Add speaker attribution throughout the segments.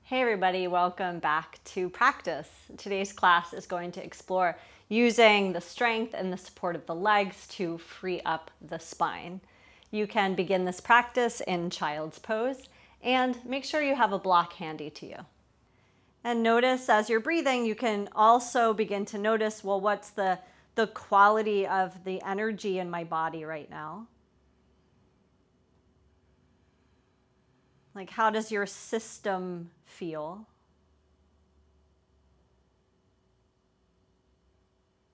Speaker 1: Hey everybody, welcome back to practice. Today's class is going to explore using the strength and the support of the legs to free up the spine. You can begin this practice in child's pose and make sure you have a block handy to you. And notice as you're breathing, you can also begin to notice, well, what's the quality of the energy in my body right now? Like, how does your system feel?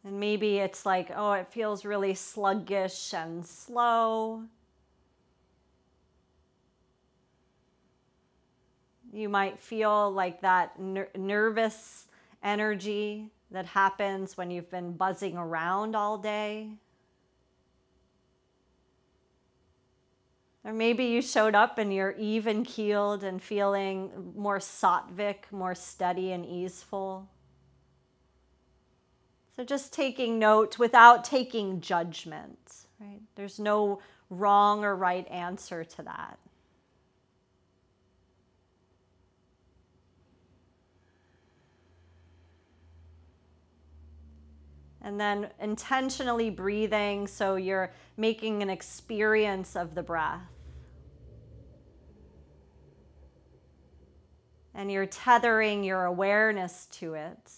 Speaker 1: And maybe it's like, oh, it feels really sluggish and slow. You might feel like that nervous energy that happens when you've been buzzing around all day. Or maybe you showed up and you're even-keeled and feeling more sattvic, more steady and easeful. So just taking note without taking judgment, right? There's no wrong or right answer to that. And then intentionally breathing, so you're making an experience of the breath. And you're tethering your awareness to it.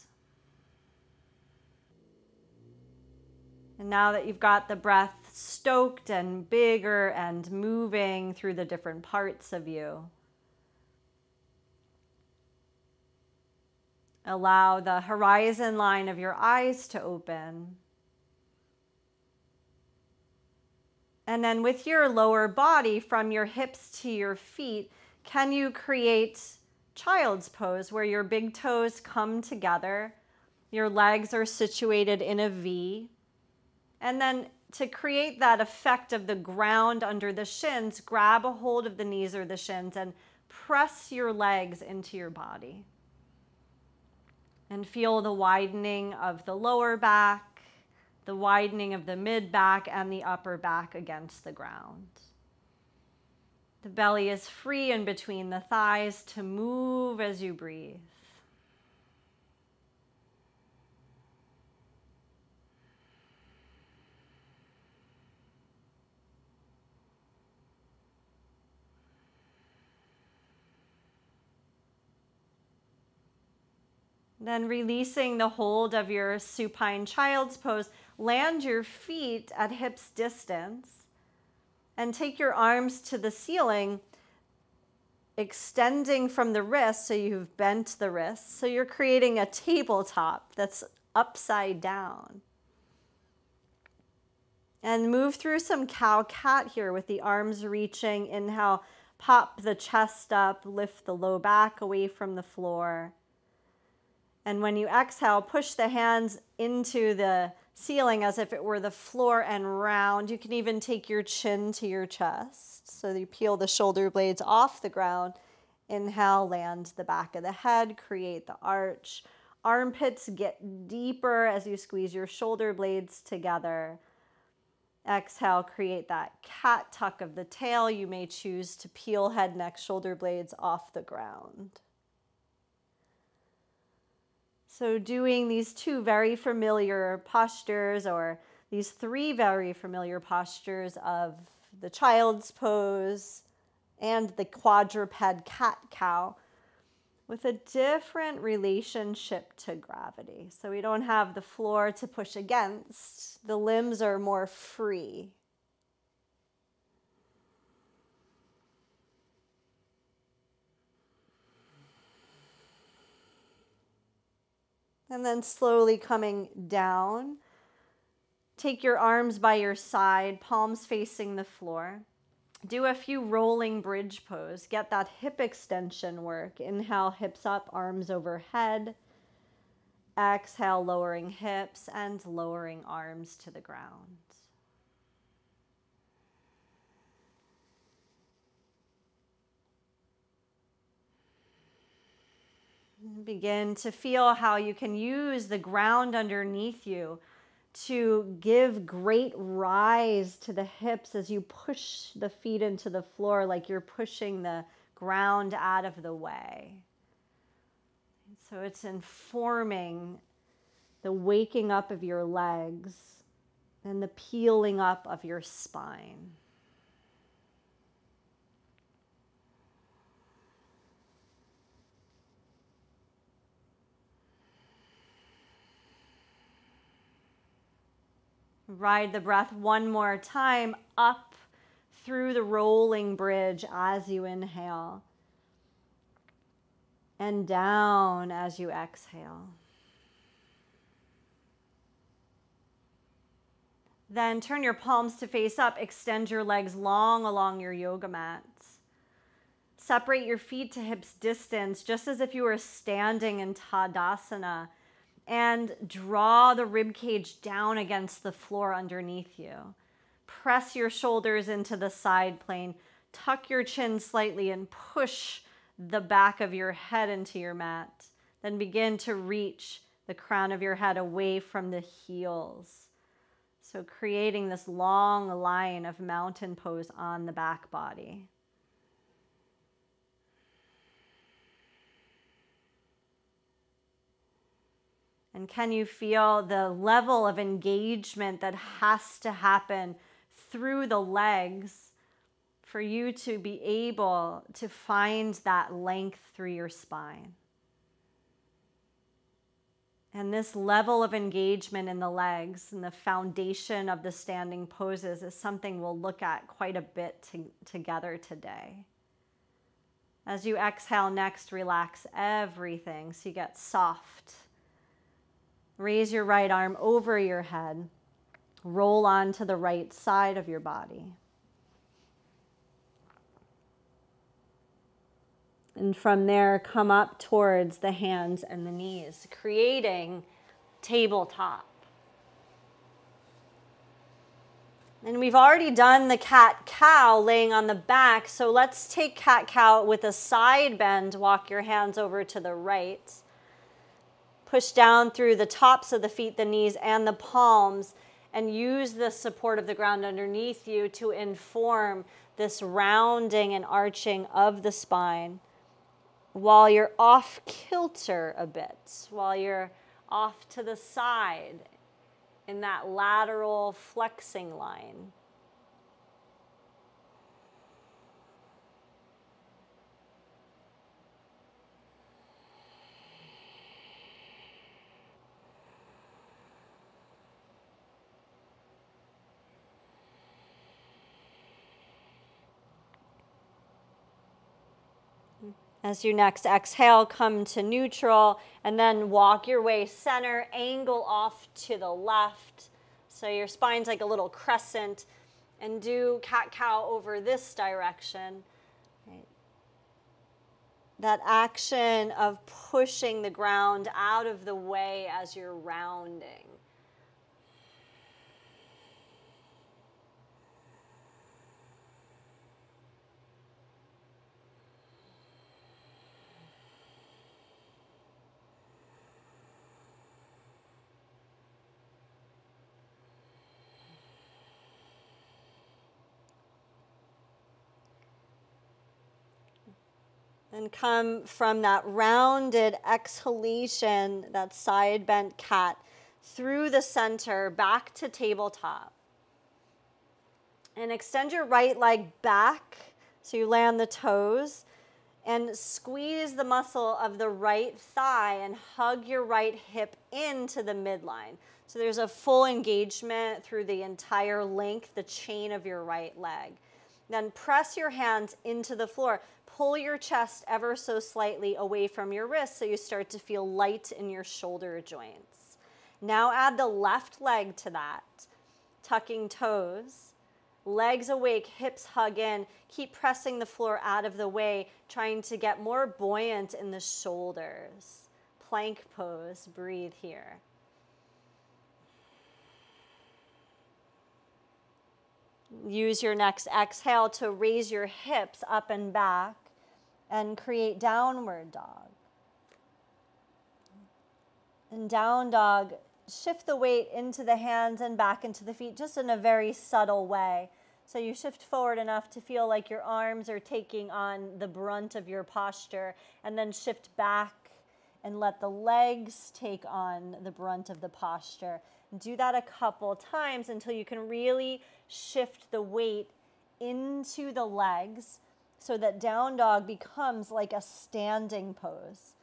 Speaker 1: And now that you've got the breath stoked and bigger and moving through the different parts of you, allow the horizon line of your eyes to open. And then with your lower body, from your hips to your feet, can you create child's pose where your big toes come together, your legs are situated in a V, and then to create that effect of the ground under the shins, grab a hold of the knees or the shins and press your legs into your body. And feel the widening of the lower back, the widening of the mid back, and the upper back against the ground. The belly is free in between the thighs to move as you breathe. Then releasing the hold of your supine child's pose, land your feet at hips distance and take your arms to the ceiling, extending from the wrist, so you've bent the wrists. So you're creating a tabletop that's upside down. And move through some cow-cat here with the arms reaching. Inhale, pop the chest up, lift the low back away from the floor. And when you exhale, push the hands into the ceiling as if it were the floor and round. You can even take your chin to your chest. So you peel the shoulder blades off the ground. Inhale, land the back of the head, create the arch. Armpits get deeper as you squeeze your shoulder blades together. Exhale, create that cat tuck of the tail. You may choose to peel head, neck, shoulder blades off the ground. So doing these two very familiar postures, or these three very familiar postures of the child's pose and the quadruped cat-cow, with a different relationship to gravity. So we don't have the floor to push against. The limbs are more free. And then slowly coming down. Take your arms by your side, palms facing the floor. Do a few rolling bridge pose. Get that hip extension work. Inhale, hips up, arms overhead. Exhale, lowering hips and lowering arms to the ground. Begin to feel how you can use the ground underneath you to give great rise to the hips as you push the feet into the floor, like you're pushing the ground out of the way. So it's informing the waking up of your legs and the peeling up of your spine. Ride the breath one more time up through the rolling bridge as you inhale, and down as you exhale. Then turn your palms to face up. Extend your legs long along your yoga mat. Separate your feet to hips distance, just as if you were standing in Tadasana, and draw the rib cage down against the floor underneath you. Press your shoulders into the side plane. Tuck your chin slightly and push the back of your head into your mat. Then begin to reach the crown of your head away from the heels. So creating this long line of mountain pose on the back body. And can you feel the level of engagement that has to happen through the legs for you to be able to find that length through your spine? And this level of engagement in the legs and the foundation of the standing poses is something we'll look at quite a bit together today. As you exhale next, relax everything so you get soft. Raise your right arm over your head. Roll onto the right side of your body. And from there, come up towards the hands and the knees, creating tabletop. And we've already done the cat-cow laying on the back, so let's take cat-cow with a side bend. Walk your hands over to the right. Push down through the tops of the feet, the knees, and the palms, and use the support of the ground underneath you to inform this rounding and arching of the spine while you're off kilter a bit, while you're off to the side in that lateral flexing line. As you next exhale, come to neutral, and then walk your way center, angle off to the left. So your spine's like a little crescent, and do cat-cow over this direction. Right. That action of pushing the ground out of the way as you're rounding. And come from that rounded exhalation, that side bent cat, through the center, back to tabletop. And extend your right leg back so you lay on the toes. And squeeze the muscle of the right thigh and hug your right hip into the midline. So there's a full engagement through the entire length, the chain of your right leg. Then press your hands into the floor. Pull your chest ever so slightly away from your wrists so you start to feel light in your shoulder joints. Now add the left leg to that, tucking toes, legs awake, hips hug in. Keep pressing the floor out of the way, trying to get more buoyant in the shoulders. Plank pose, breathe here. Use your next exhale to raise your hips up and back and create downward dog. In down dog, shift the weight into the hands and back into the feet just in a very subtle way. So you shift forward enough to feel like your arms are taking on the brunt of your posture, and then shift back and let the legs take on the brunt of the posture. Do that a couple times until you can really shift the weight into the legs so that down dog becomes like a standing pose.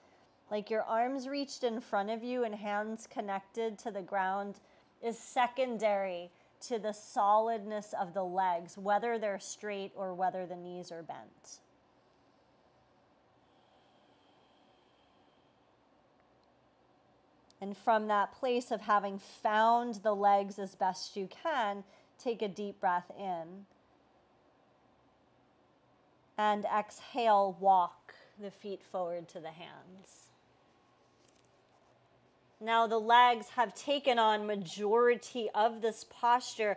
Speaker 1: Like your arms reached in front of you and hands connected to the ground is secondary to the solidness of the legs, whether they're straight or whether the knees are bent. And from that place of having found the legs as best you can, take a deep breath in. And exhale, walk the feet forward to the hands. Now the legs have taken on majority of this posture.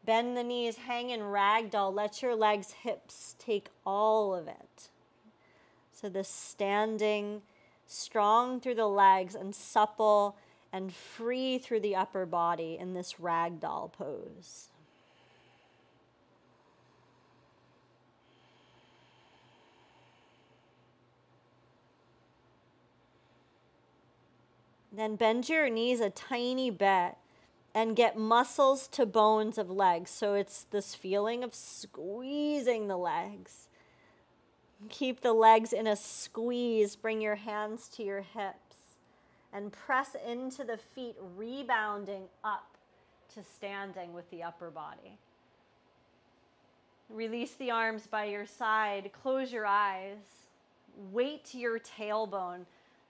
Speaker 1: Bend the knees, hang in ragdoll. Let your legs, hips take all of it. So this standing strong through the legs and supple and free through the upper body in this ragdoll pose. Then bend your knees a tiny bit and get muscles to bones of legs. So it's this feeling of squeezing the legs. Keep the legs in a squeeze. Bring your hands to your hips and press into the feet, rebounding up to standing with the upper body. Release the arms by your side. Close your eyes. Weight your tailbone.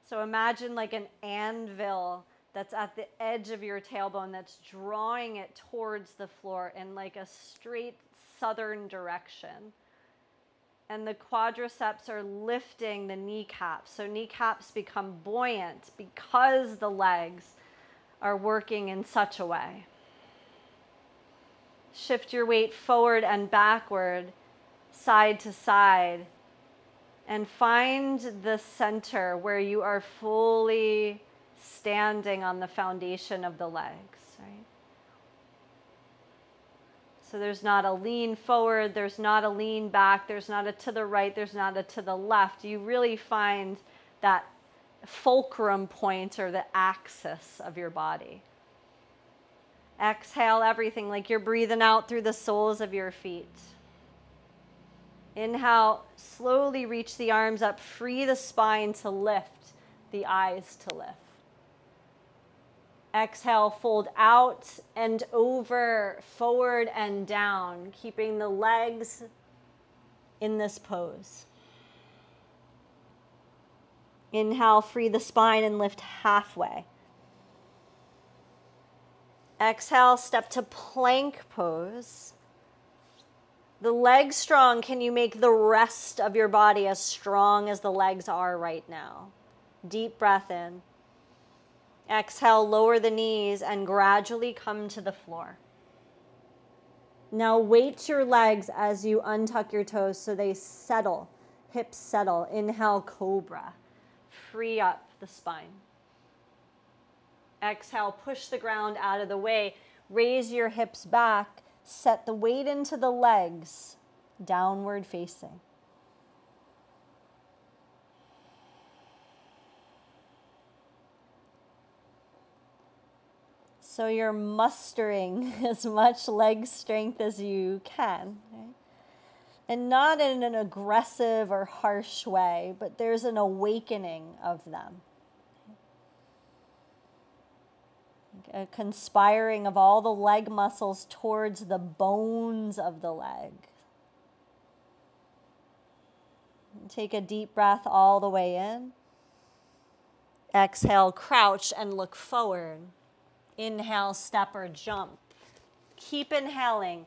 Speaker 1: So imagine like an anvil that's at the edge of your tailbone that's drawing it towards the floor in like a straight southern direction. And the quadriceps are lifting the kneecaps. So kneecaps become buoyant because the legs are working in such a way. Shift your weight forward and backward, side to side, and find the center where you are fully standing on the foundation of the legs, right? So there's not a lean forward, there's not a lean back, there's not a to the right, there's not a to the left. You really find that fulcrum point or the axis of your body. Exhale everything like you're breathing out through the soles of your feet. Inhale, slowly reach the arms up, free the spine to lift, the eyes to lift. Exhale, fold out and over, forward and down, keeping the legs in this pose. Inhale, free the spine and lift halfway. Exhale, step to plank pose. The legs strong, can you make the rest of your body as strong as the legs are right now? Deep breath in. Exhale, lower the knees and gradually come to the floor. Now weight your legs as you untuck your toes so they settle, hips settle. Inhale, cobra. Free up the spine. Exhale, push the ground out of the way. Raise your hips back. Set the weight into the legs, downward facing. So you're mustering as much leg strength as you can, right? And not in an aggressive or harsh way, but there's an awakening of them. A conspiring of all the leg muscles towards the bones of the leg. Take a deep breath all the way in. Exhale, crouch and look forward. Inhale, step or jump. Keep inhaling,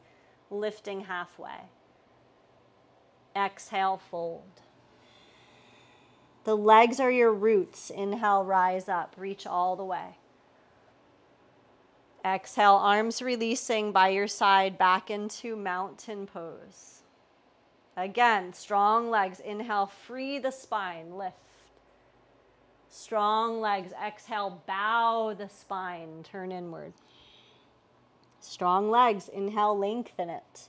Speaker 1: lifting halfway. Exhale, fold. The legs are your roots. Inhale, rise up, reach all the way. Exhale, arms releasing by your side back into mountain pose. Again, strong legs. Inhale, free the spine, lift. Strong legs. Exhale, bow the spine, turn inward. Strong legs. Inhale, lengthen it.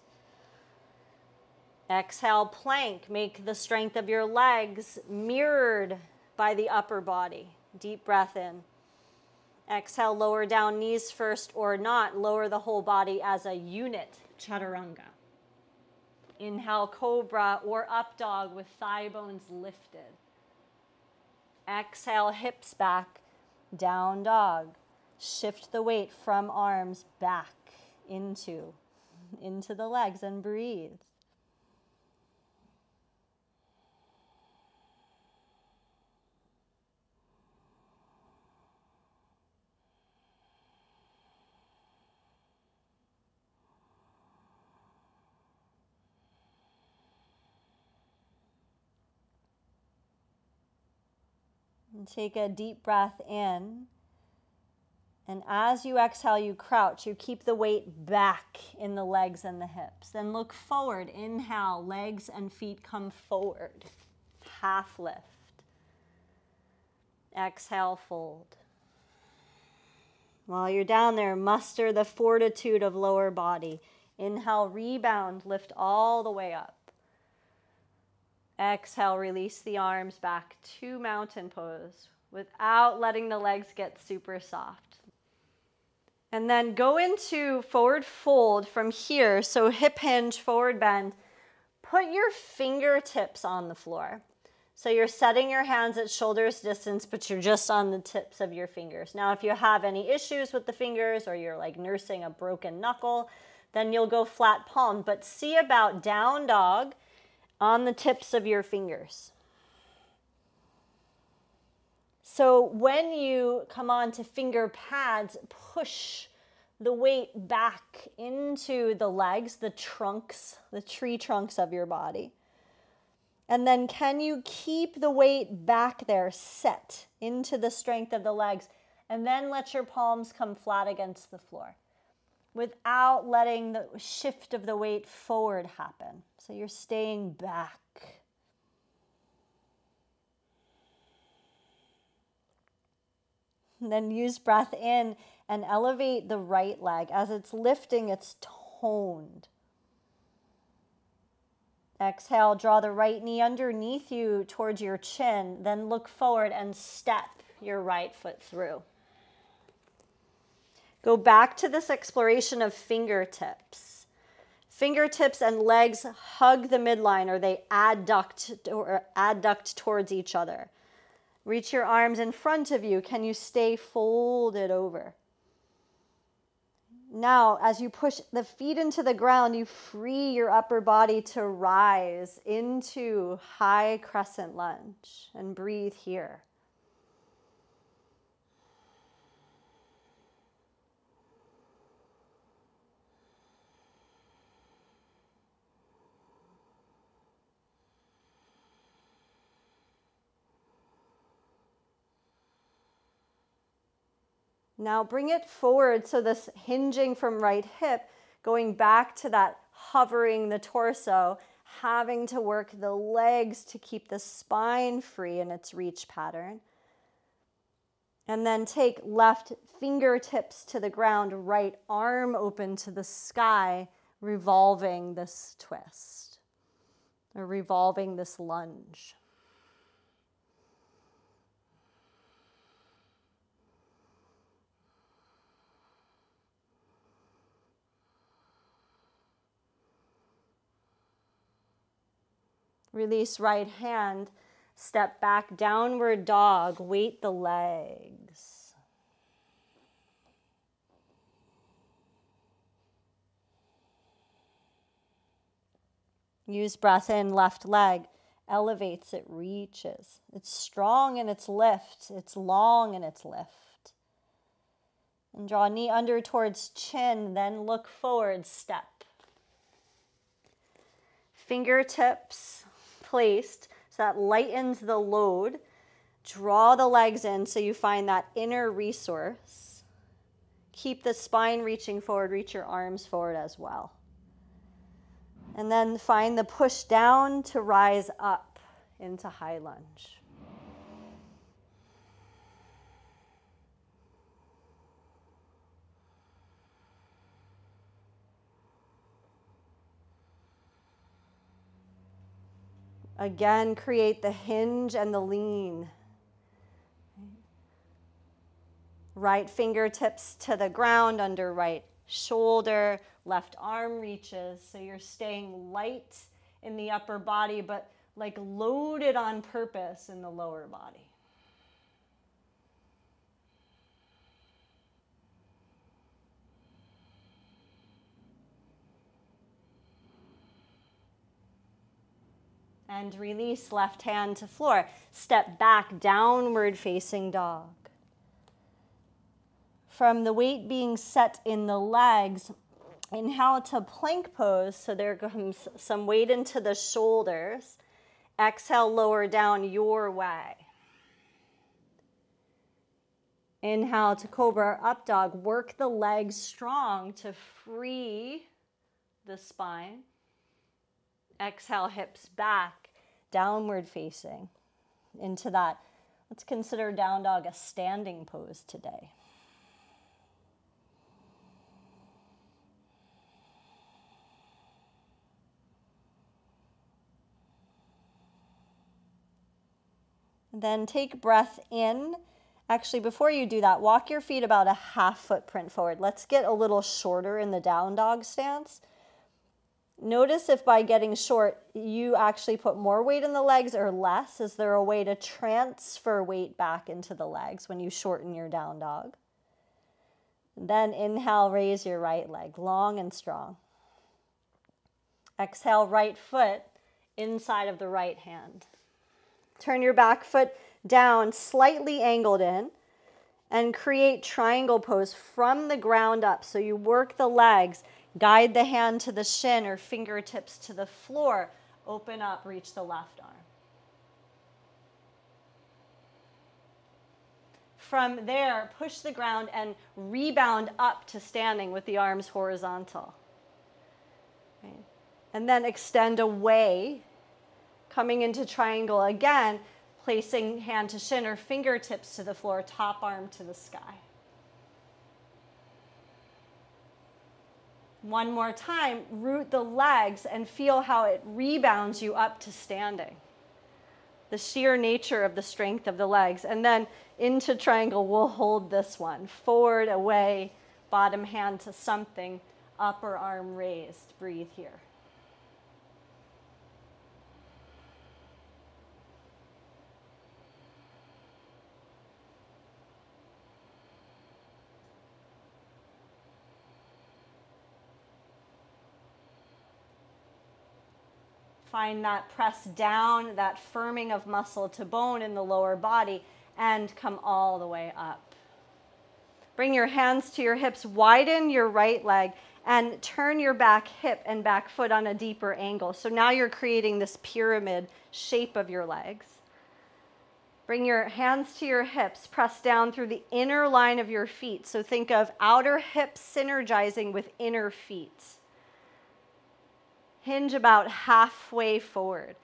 Speaker 1: Exhale, plank. Make the strength of your legs mirrored by the upper body. Deep breath in. Exhale, lower down, knees first or not. Lower the whole body as a unit, chaturanga. Inhale, cobra or up dog with thigh bones lifted. Exhale, hips back, down dog. Shift the weight from arms back into the legs and breathe. And take a deep breath in. And as you exhale, you crouch. You keep the weight back in the legs and the hips. Then look forward. Inhale, legs and feet come forward. Half lift. Exhale, fold. While you're down there, muster the fortitude of lower body. Inhale, rebound, lift all the way up. Exhale, release the arms back to mountain pose without letting the legs get super soft. And then go into forward fold from here. So hip hinge, forward bend. Put your fingertips on the floor. So you're setting your hands at shoulders distance, but you're just on the tips of your fingers. Now, if you have any issues with the fingers or you're like nursing a broken knuckle, then you'll go flat palm. But see about down dog on the tips of your fingers. So when you come on to finger pads, push the weight back into the legs, the trunks, the tree trunks of your body. And then can you keep the weight back there, set into the strength of the legs, and then let your palms come flat against the floor without letting the shift of the weight forward happen. So you're staying back. And then use breath in and elevate the right leg. As it's lifting, it's toned. Exhale, draw the right knee underneath you towards your chin, then look forward and step your right foot through. Go back to this exploration of fingertips. Fingertips and legs hug the midline, or they adduct towards each other. Reach your arms in front of you. Can you stay folded over? Now, as you push the feet into the ground, you free your upper body to rise into high crescent lunge and breathe here. Now bring it forward, so this hinging from right hip, going back to that hovering the torso, having to work the legs to keep the spine free in its reach pattern. And then take left fingertips to the ground, right arm open to the sky, revolving this twist, or revolving this lunge. Release right hand, step back, downward dog, weight the legs. Use breath in, left leg, elevates, it reaches. It's strong in its lift, it's long in its lift. And draw knee under towards chin, then look forward, step. Fingertips placed, so that lightens the load. Draw the legs in so you find that inner resource. Keep the spine reaching forward, reach your arms forward as well. And then find the push down to rise up into high lunge. Again, create the hinge and the lean. Right fingertips to the ground under right shoulder, left arm reaches. So you're staying light in the upper body, but like loaded on purpose in the lower body. And release left hand to floor. Step back, downward facing dog. From the weight being set in the legs, inhale to plank pose. So there comes some weight into the shoulders. Exhale, lower down your way. Inhale to cobra or up dog. Work the legs strong to free the spine. Exhale, hips back, downward facing into that. Let's consider down dog a standing pose today. Then take breath in. Actually, before you do that, walk your feet about a half footprint forward. Let's get a little shorter in the down dog stance. Notice if by getting short, you actually put more weight in the legs or less. Is there a way to transfer weight back into the legs when you shorten your down dog? Then inhale, raise your right leg, long and strong. Exhale, right foot inside of the right hand. Turn your back foot down, slightly angled in, and create triangle pose from the ground up. So you work the legs, guide the hand to the shin or fingertips to the floor. Open up, reach the left arm. From there, push the ground and rebound up to standing with the arms horizontal. Right. And then extend away, coming into triangle again, placing hand to shin or fingertips to the floor, top arm to the sky. One more time, root the legs and feel how it rebounds you up to standing. The sheer nature of the strength of the legs. And then into triangle, we'll hold this one. Forward, away, bottom hand to something, upper arm raised. Breathe here. Find that press down, that firming of muscle to bone in the lower body, and come all the way up. Bring your hands to your hips, widen your right leg, and turn your back hip and back foot on a deeper angle. So now you're creating this pyramid shape of your legs. Bring your hands to your hips, press down through the inner line of your feet. So think of outer hips synergizing with inner feet. Hinge about halfway forward.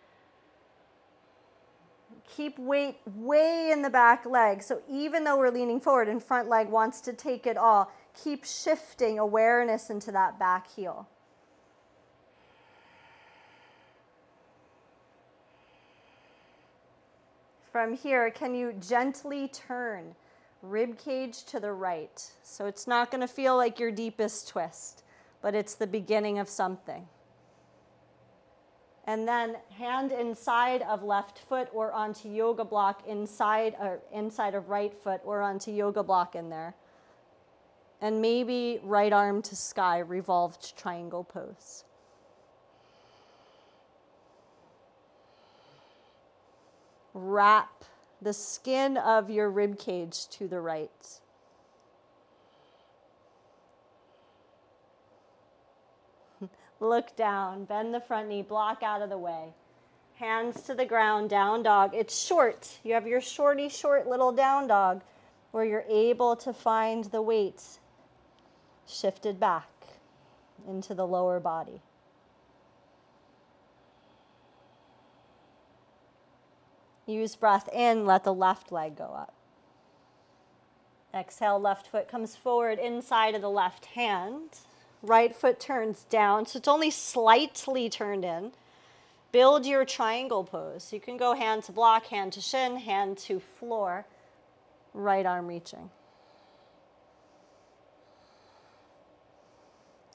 Speaker 1: Keep weight way in the back leg. So even though we're leaning forward and front leg wants to take it all, keep shifting awareness into that back heel. From here, can you gently turn rib cage to the right? So it's not going to feel like your deepest twist, but it's the beginning of something. And then hand inside of left foot or onto yoga block inside of right foot or onto yoga block in there. And maybe right arm to sky, revolved triangle pose. Wrap the skin of your rib cage to the right. Look down, bend the front knee, block out of the way. Hands to the ground, down dog. It's short. You have your short little down dog where you're able to find the weight shifted back into the lower body. Use breath in, let the left leg go up. Exhale, left foot comes forward inside of the left hand. Right foot turns down, so it's only slightly turned in. Build your triangle pose. You can go hand to block, hand to shin, hand to floor, right arm reaching.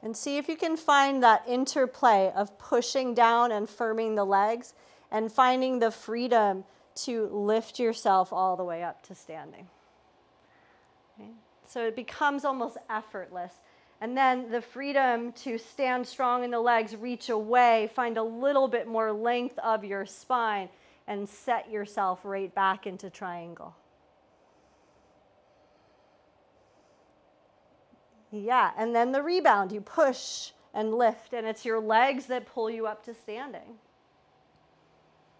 Speaker 1: And see if you can find that interplay of pushing down and firming the legs and finding the freedom to lift yourself all the way up to standing. Okay? So it becomes almost effortless. And then the freedom to stand strong in the legs, reach away, find a little bit more length of your spine, and set yourself right back into triangle. Yeah, and then the rebound, you push and lift, and it's your legs that pull you up to standing.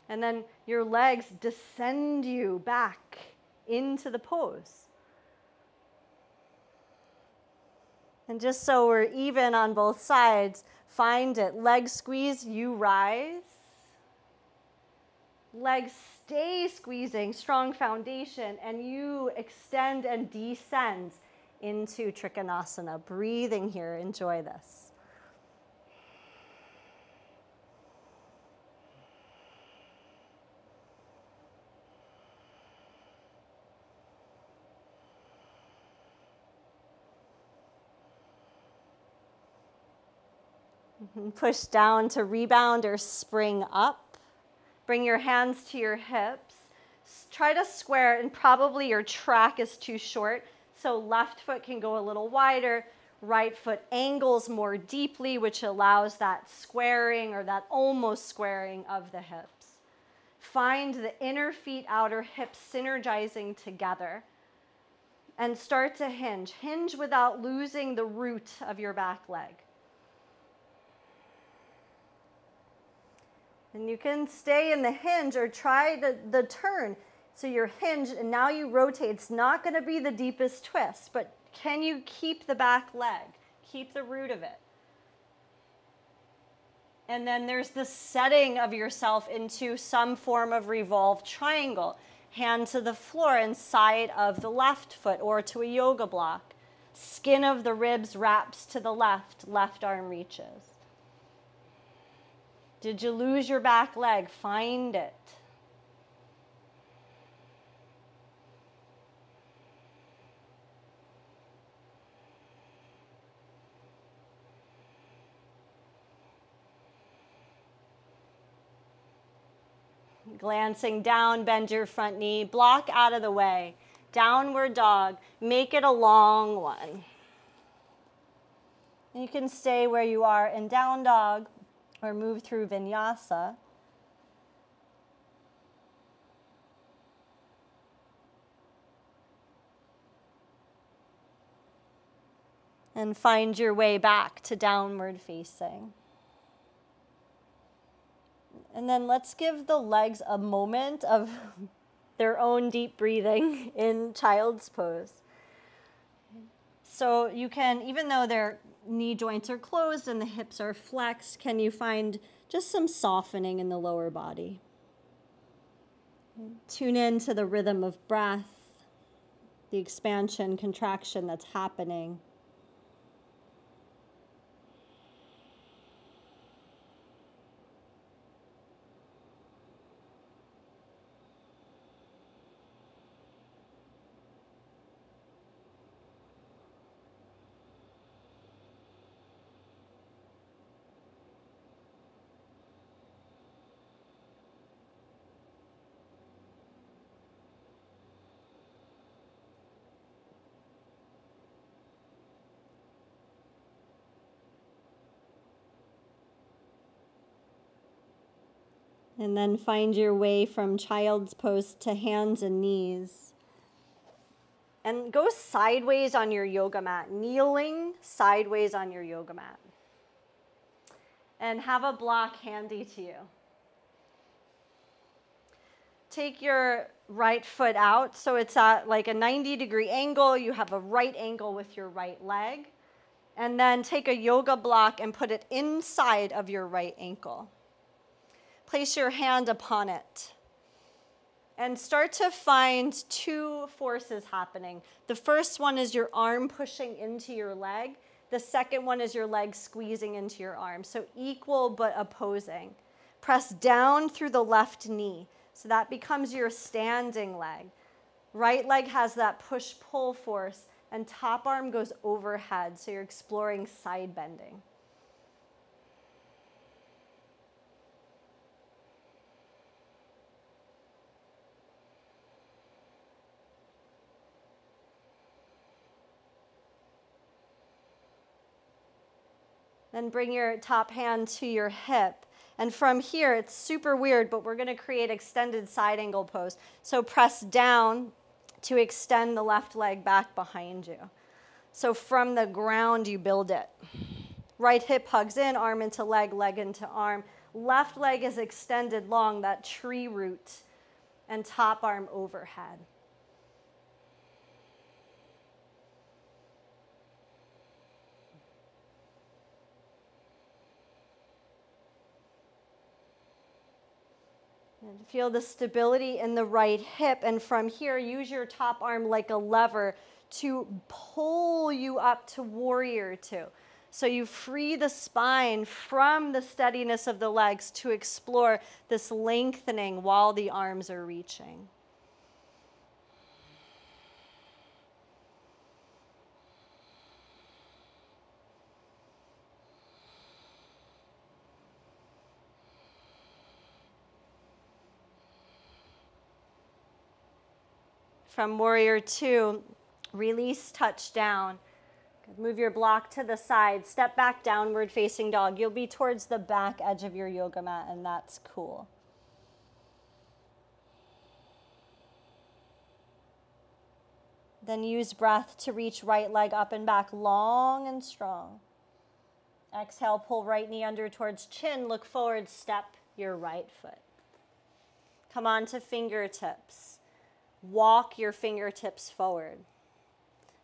Speaker 1: And then your legs descend you back into the pose. And just so we're even on both sides, find it. Leg squeeze, you rise. Legs stay squeezing, strong foundation, and you extend and descend into Trikonasana. Breathing here, enjoy this. Push down to rebound or spring up. Bring your hands to your hips. Try to square, and probably your track is too short, so left foot can go a little wider, right foot angles more deeply, which allows that squaring or that almost squaring of the hips. Find the inner feet, outer hips synergizing together, and start to hinge. Hinge without losing the root of your back leg. And you can stay in the hinge or try the turn. So you're hinged and now you rotate. It's not going to be the deepest twist, but can you keep the back leg? Keep the root of it. And then there's the setting of yourself into some form of revolved triangle. Hand to the floor and side of the left foot or to a yoga block. Skin of the ribs wraps to the left, left arm reaches. Did you lose your back leg? Find it. Glancing down, bend your front knee, block out of the way. Downward dog, make it a long one. You can stay where you are in down dog or move through vinyasa. And find your way back to downward facing. And then let's give the legs a moment of their own deep breathing in child's pose. So you can, even though their knee joints are closed and the hips are flexed, can you find just some softening in the lower body? Tune in to the rhythm of breath, the expansion, contraction that's happening. And then find your way from child's pose to hands and knees. And go sideways on your yoga mat, kneeling sideways on your yoga mat. And have a block handy to you. Take your right foot out, so it's at like a 90-degree angle. You have a right angle with your right leg. And then take a yoga block and put it inside of your right ankle. Place your hand upon it and start to find two forces happening. The first one is your arm pushing into your leg. The second one is your leg squeezing into your arm. So equal but opposing. Press down through the left knee. So that becomes your standing leg. Right leg has that push-pull force, and top arm goes overhead, so you're exploring side bending. Then bring your top hand to your hip. And from here, it's super weird, but we're going to create extended side angle pose. So press down to extend the left leg back behind you. So from the ground, you build it. Right hip hugs in, arm into leg, leg into arm. Left leg is extended long, that tree root, and top arm overhead. And feel the stability in the right hip. And from here, use your top arm like a lever to pull you up to warrior two. So you free the spine from the steadiness of the legs to explore this lengthening while the arms are reaching. From warrior two, release, touch down. Good. Move your block to the side. Step back, downward facing dog. You'll be towards the back edge of your yoga mat, and that's cool. Then use breath to reach right leg up and back, long and strong. Exhale, pull right knee under towards chin. Look forward, step your right foot. Come on to fingertips. Walk your fingertips forward.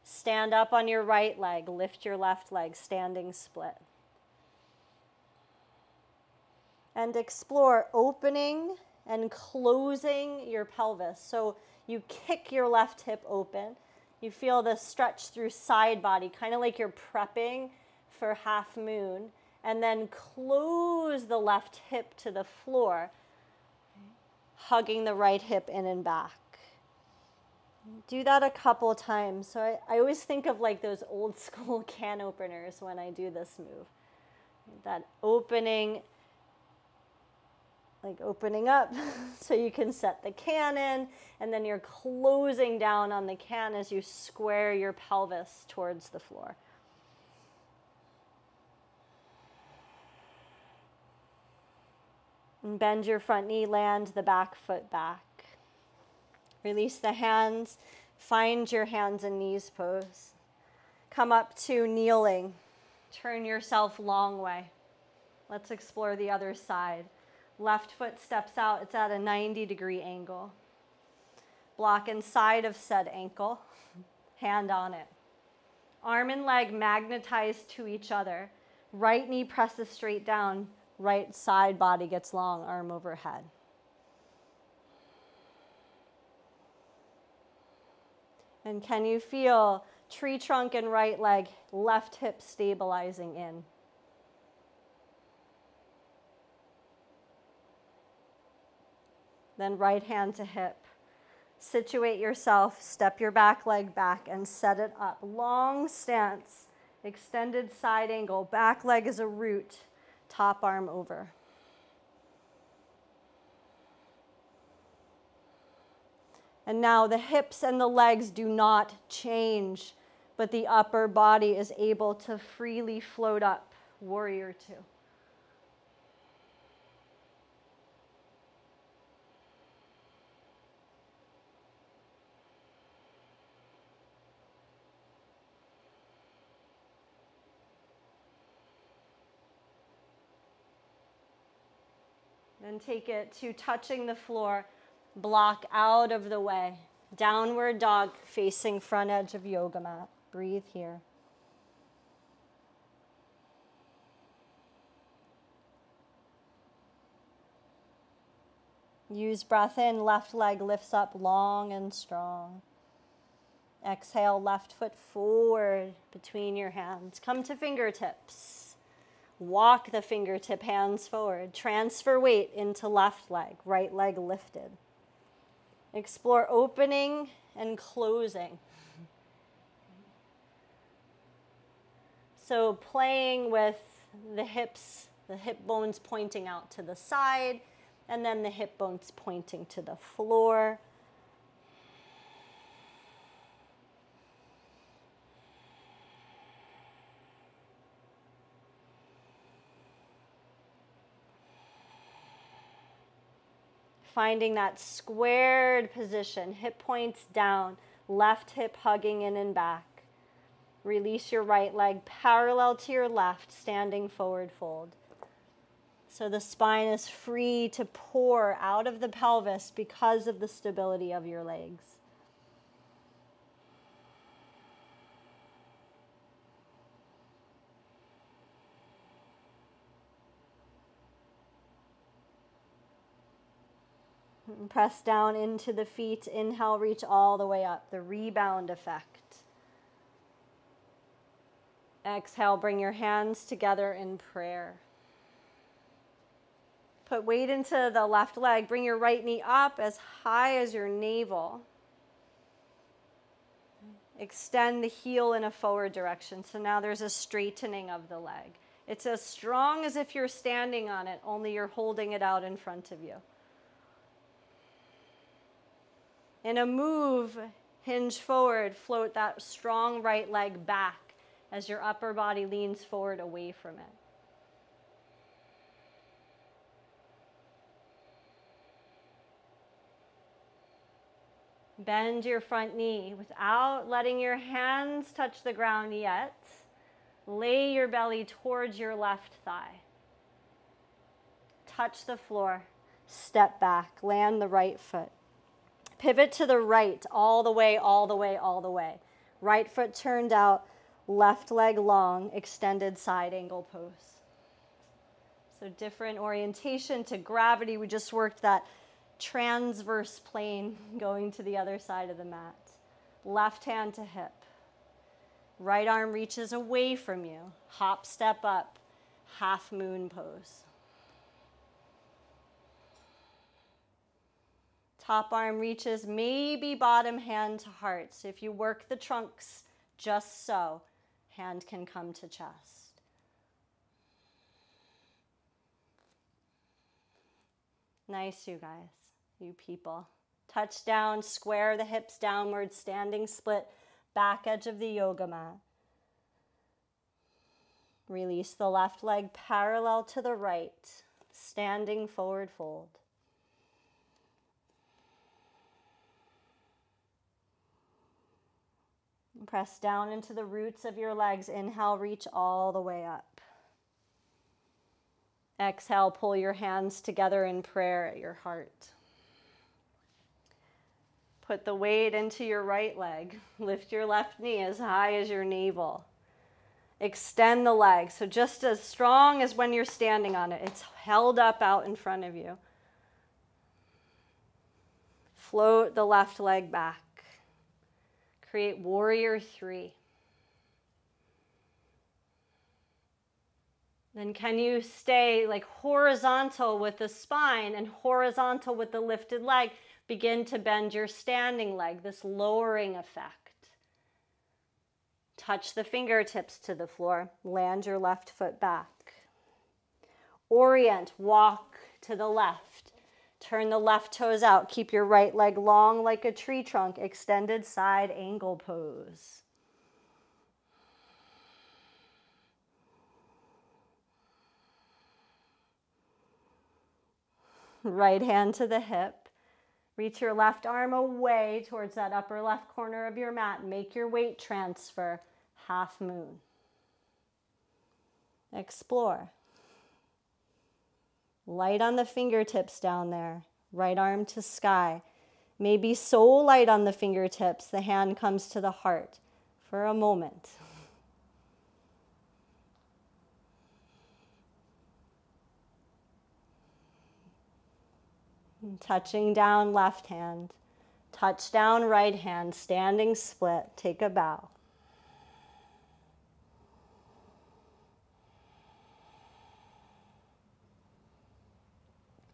Speaker 1: Stand up on your right leg. Lift your left leg, standing split. And explore opening and closing your pelvis. So you kick your left hip open. You feel the stretch through side body, kind of like you're prepping for half moon. And then close the left hip to the floor, hugging the right hip in and back. Do that a couple times. So I always think of like those old school can openers when I do this move. That opening, like opening up so you can set the can in, and then you're closing down on the can as you square your pelvis towards the floor. And bend your front knee, land the back foot back. Release the hands, find your hands and knees pose. Come up to kneeling. Turn yourself long way. Let's explore the other side. Left foot steps out, it's at a 90-degree angle. Block inside of said ankle, hand on it. Arm and leg magnetized to each other. Right knee presses straight down, right side body gets long, arm overhead. And can you feel tree trunk and right leg, left hip stabilizing in? Then right hand to hip. Situate yourself, step your back leg back and set it up. Long stance, extended side angle, back leg is a root, top arm over. And now the hips and the legs do not change, but the upper body is able to freely float up, warrior two. Then take it to touching the floor. Block out of the way. Downward dog facing front edge of yoga mat. Breathe here. Use breath in, left leg lifts up long and strong. Exhale, left foot forward between your hands. Come to fingertips. Walk the fingertip hands forward. Transfer weight into left leg, right leg lifted. Explore opening and closing. So playing with the hips, the hip bones pointing out to the side, and then the hip bones pointing to the floor. Finding that squared position, hip points down, left hip hugging in and back. Release your right leg parallel to your left, standing forward fold. So the spine is free to pour out of the pelvis because of the stability of your legs. And press down into the feet. Inhale, reach all the way up. The rebound effect. Exhale, bring your hands together in prayer. Put weight into the left leg. Bring your right knee up as high as your navel. Extend the heel in a forward direction. So now there's a straightening of the leg. It's as strong as if you're standing on it, only you're holding it out in front of you. In a move, hinge forward, float that strong right leg back as your upper body leans forward away from it. Bend your front knee without letting your hands touch the ground yet. Lay your belly towards your left thigh. Touch the floor. Step back. Land the right foot. Pivot to the right, all the way, all the way, all the way. Right foot turned out, left leg long, extended side angle pose. So different orientation to gravity. We just worked that transverse plane going to the other side of the mat. Left hand to hip. Right arm reaches away from you. Hop, step up, half moon pose. Top arm reaches, maybe bottom hand to heart. So if you work the trunks just so, hand can come to chest. Nice, you guys, you people. Touch down, square the hips downward, standing split, back edge of the yoga mat. Release the left leg parallel to the right, standing forward fold. Press down into the roots of your legs. Inhale, reach all the way up. Exhale, pull your hands together in prayer at your heart. Put the weight into your right leg. Lift your left knee as high as your navel. Extend the leg, so just as strong as when you're standing on it. It's held up out in front of you. Float the left leg back. Create warrior 3. Then can you stay like horizontal with the spine and horizontal with the lifted leg? Begin to bend your standing leg, this lowering effect. Touch the fingertips to the floor. Land your left foot back. Orient, walk to the left. Turn the left toes out. Keep your right leg long like a tree trunk. Extended side angle pose. Right hand to the hip. Reach your left arm away towards that upper left corner of your mat. Make your weight transfer. Half moon. Explore. Light on the fingertips down there. Right arm to sky. Maybe so light on the fingertips, the hand comes to the heart for a moment. Touching down left hand. Touch down right hand. Standing split. Take a bow.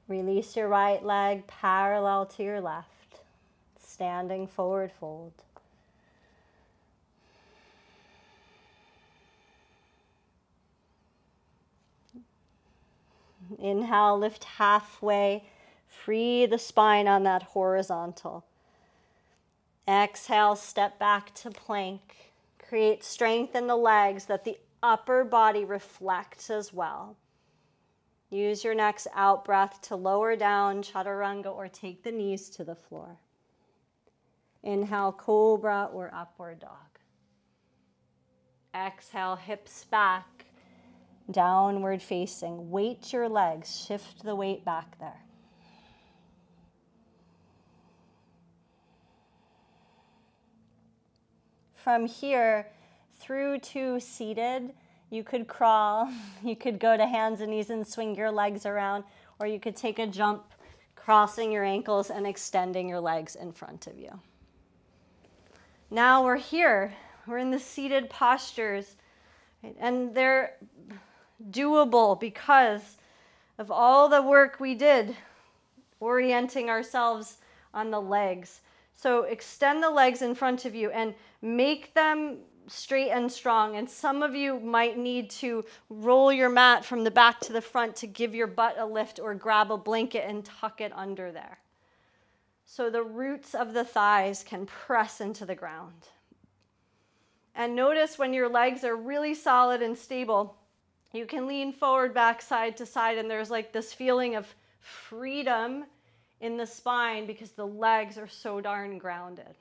Speaker 1: Release your right leg parallel to your left, standing forward fold. Inhale, lift halfway. Free the spine on that horizontal. Exhale, step back to plank. Create strength in the legs that the upper body reflects as well. Use your next out breath to lower down, chaturanga, or take the knees to the floor. Inhale, cobra or upward dog. Exhale, hips back, downward facing. Weight your legs, shift the weight back there. From here through to seated, you could crawl, you could go to hands and knees and swing your legs around, or you could take a jump, crossing your ankles and extending your legs in front of you. Now we're here, we're in the seated postures, right? And they're doable because of all the work we did orienting ourselves on the legs. So extend the legs in front of you and make them straight and strong. And some of you might need to roll your mat from the back to the front to give your butt a lift, or grab a blanket and tuck it under there. So the roots of the thighs can press into the ground. And notice when your legs are really solid and stable, you can lean forward, back, side to side, and there's like this feeling of freedom in the spine because the legs are so darn grounded.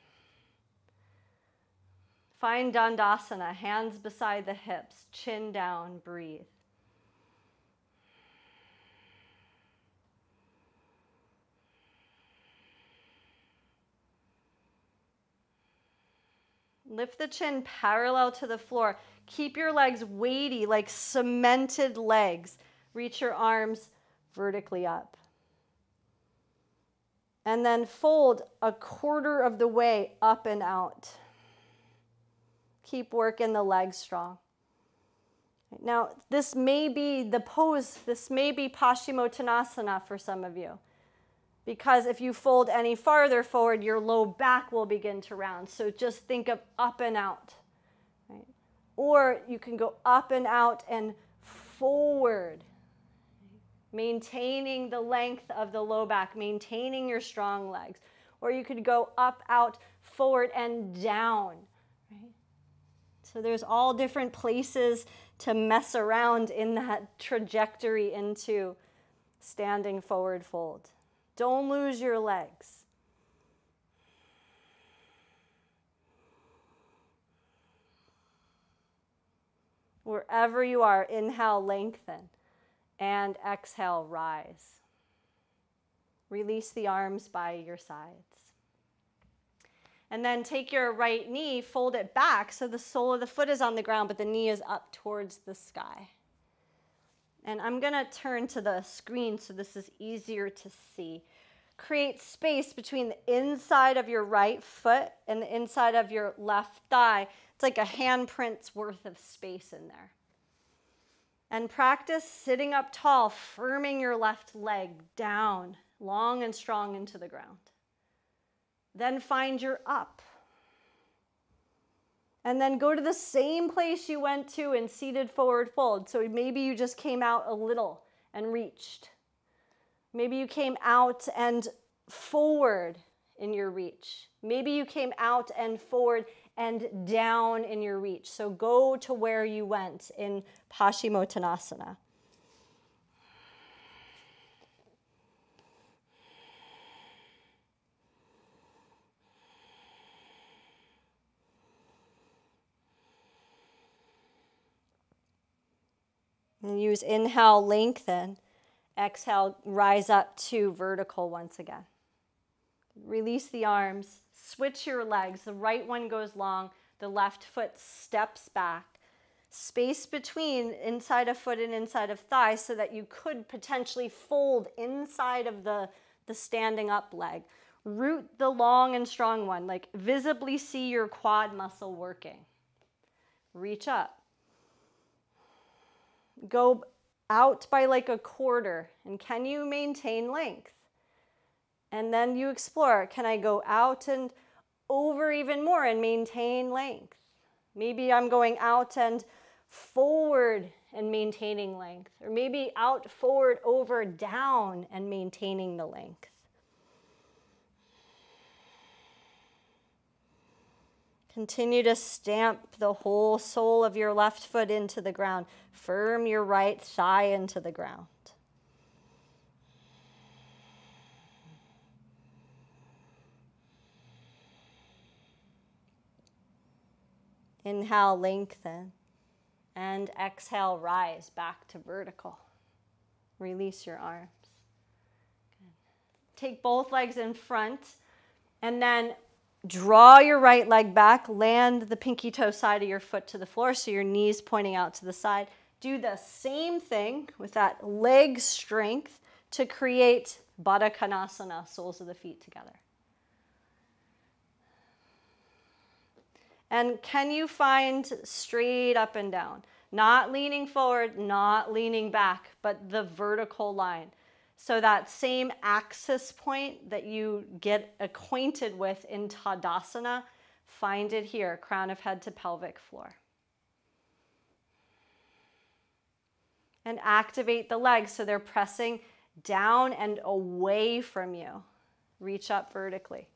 Speaker 1: Find Dandasana, hands beside the hips, chin down, breathe. Lift the chin parallel to the floor. Keep your legs weighty, like cemented legs. Reach your arms vertically up. And then fold a quarter of the way up and out. Keep working the legs strong. Now, this may be the pose, this may be Paschimottanasana for some of you. Because if you fold any farther forward, your low back will begin to round. So just think of up and out. Right? Or you can go up and out and forward. Maintaining the length of the low back, maintaining your strong legs. Or you could go up, out, forward, and down. Right? So there's all different places to mess around in that trajectory into standing forward fold. Don't lose your legs. Wherever you are, inhale, lengthen, and exhale, rise. Release the arms by your sides. And then take your right knee, fold it back so the sole of the foot is on the ground, but the knee is up towards the sky. And I'm going to turn to the screen so this is easier to see. Create space between the inside of your right foot and the inside of your left thigh. It's like a handprint's worth of space in there. And practice sitting up tall, firming your left leg down, long and strong into the ground. Then find your up. And then go to the same place you went to in seated forward fold. So maybe you just came out a little and reached. Maybe you came out and forward in your reach. Maybe you came out and forward and down in your reach. So go to where you went in Paschimottanasana. And use inhale, lengthen. Exhale, rise up to vertical once again. Release the arms. Switch your legs. The right one goes long. The left foot steps back. Space between inside of foot and inside of thigh so that you could potentially fold inside of the standing up leg. Root the long and strong one. Like visibly see your quad muscle working. Reach up. Go out by like a quarter, and can you maintain length? And then you explore, can I go out and over even more and maintain length? Maybe I'm going out and forward and maintaining length, or maybe out, forward, over, down and maintaining the length. Continue to stamp the whole sole of your left foot into the ground. Firm your right thigh into the ground. Inhale, lengthen. And exhale, rise back to vertical. Release your arms. Good. Take both legs in front and then draw your right leg back. Land the pinky toe side of your foot to the floor so your knees pointing out to the side. Do the same thing with that leg strength to create Baddha Konasana, soles of the feet together. And can you find straight up and down? Not leaning forward, not leaning back, but the vertical line. So that same axis point that you get acquainted with in Tadasana, find it here, crown of head to pelvic floor. And activate the legs so they're pressing down and away from you. Reach up vertically.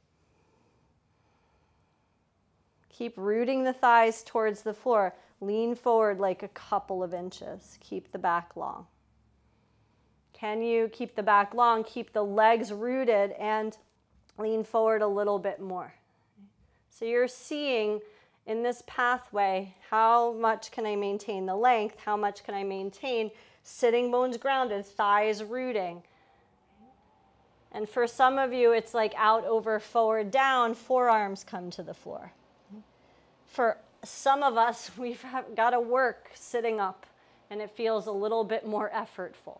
Speaker 1: Keep rooting the thighs towards the floor. Lean forward like a couple of inches. Keep the back long. Can you keep the back long? Keep the legs rooted and lean forward a little bit more. So you're seeing in this pathway, how much can I maintain the length? How much can I maintain sitting bones grounded, thighs rooting? And for some of you, it's like out, over, forward, down, forearms come to the floor. For some of us, we've got to work sitting up, and it feels a little bit more effortful.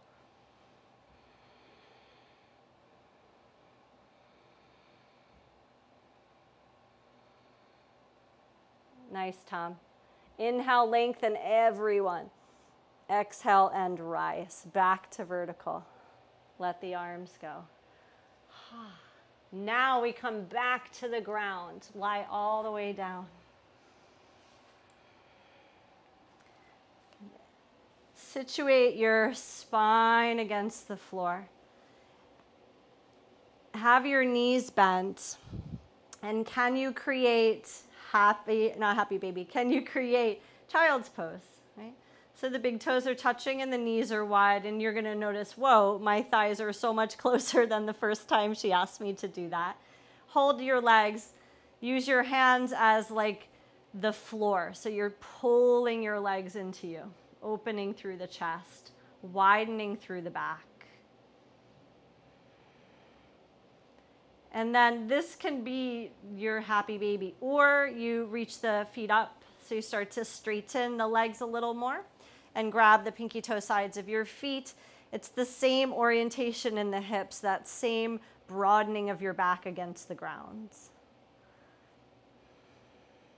Speaker 1: Nice, Tom. Inhale, lengthen, everyone. Exhale and rise back to vertical. Let the arms go. Now we come back to the ground. Lie all the way down. Situate your spine against the floor. Have your knees bent. And can you create not happy baby, can you create child's pose, right? So the big toes are touching and the knees are wide, and you're gonna notice, whoa, my thighs are so much closer than the first time she asked me to do that. Hold your legs, use your hands as like the floor. So you're pulling your legs into you, opening through the chest, widening through the back. And then this can be your happy baby, or you reach the feet up, so you start to straighten the legs a little more and grab the pinky toe sides of your feet. It's the same orientation in the hips, that same broadening of your back against the ground.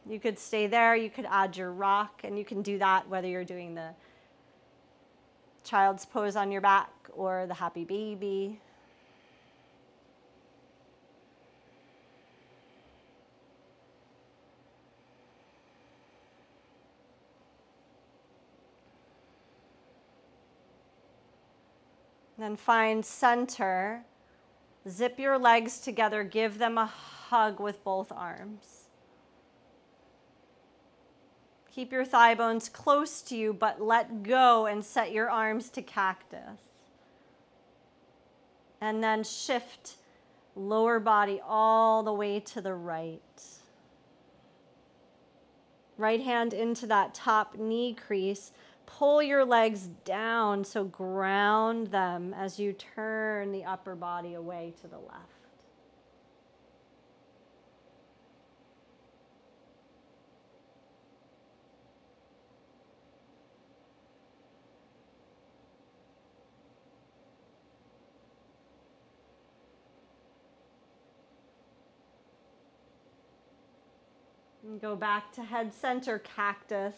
Speaker 1: You could stay there, you could add your rock, and you can do that whether you're doing the child's pose on your back or the happy baby. Then find center. Zip your legs together. Give them a hug with both arms. Keep your thigh bones close to you, but let go and set your arms to cactus. And then shift lower body all the way to the right. Right hand into that top knee crease. Pull your legs down, so ground them as you turn the upper body away to the left. And go back to head center, cactus.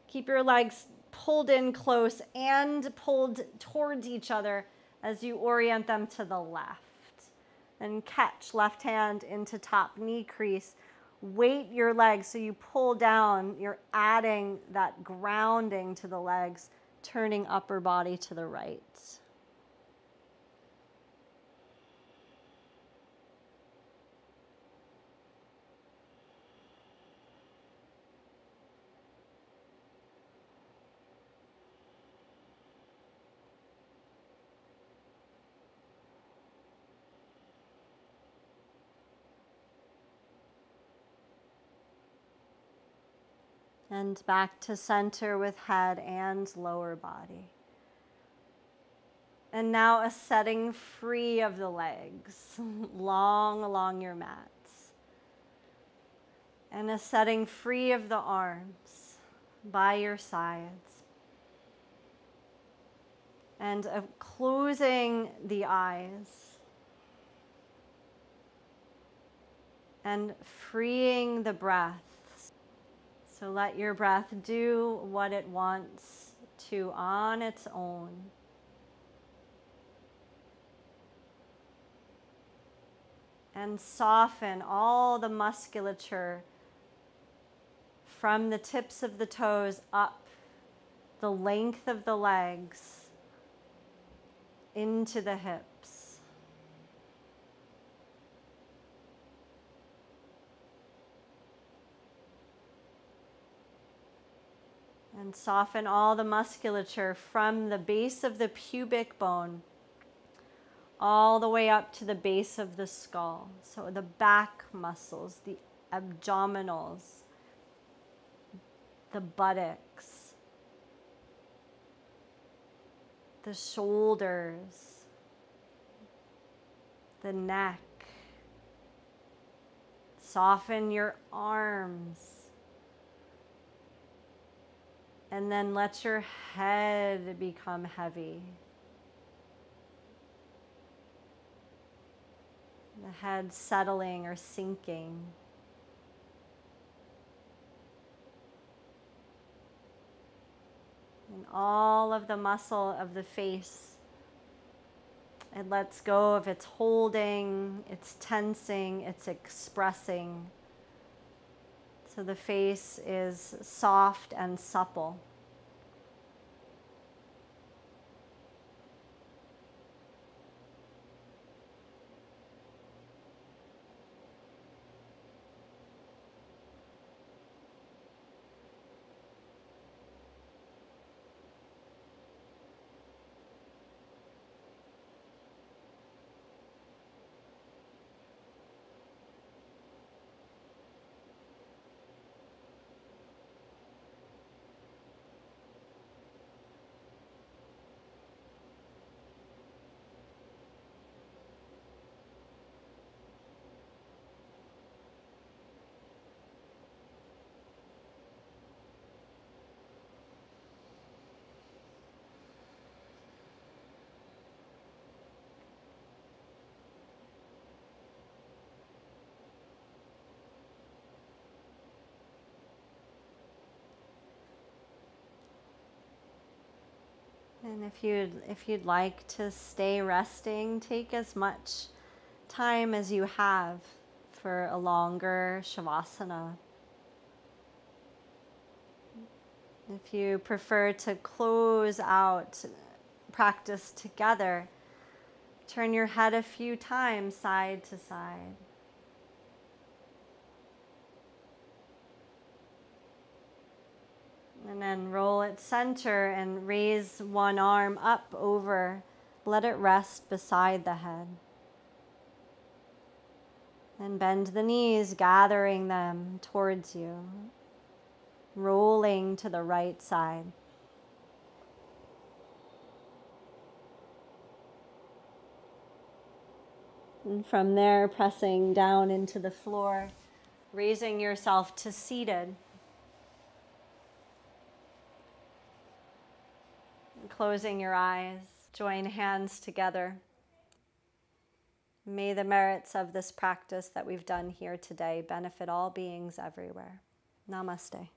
Speaker 1: Keep your legs pulled in close and pulled towards each other as you orient them to the left. And catch left hand into top knee crease. weight your legs. So you pull down, you're adding that grounding to the legs, turning upper body to the right. And back to center with head and lower body. And now a setting free of the legs, long along your mats. And a setting free of the arms by your sides. And closing the eyes. And freeing the breath. So let your breath do what it wants to on its own. And soften all the musculature from the tips of the toes up the length of the legs into the hips. And soften all the musculature from the base of the pubic bone all the way up to the base of the skull. So the back muscles, the abdominals, the buttocks, the shoulders, the neck. Soften your arms. And then let your head become heavy. The head settling or sinking. And all of the muscle of the face, it lets go of its holding, its tensing, its expressing. So the face is soft and supple. And if you'd like to stay resting, take as much time as you have for a longer Shavasana. If you prefer to close out practice together, turn your head a few times side to side. And then roll it center and raise one arm up over. Let it rest beside the head. And bend the knees, gathering them towards you. Rolling to the right side. And from there, pressing down into the floor, raising yourself to seated. Closing your eyes, join hands together. May the merits of this practice that we've done here today benefit all beings everywhere. Namaste.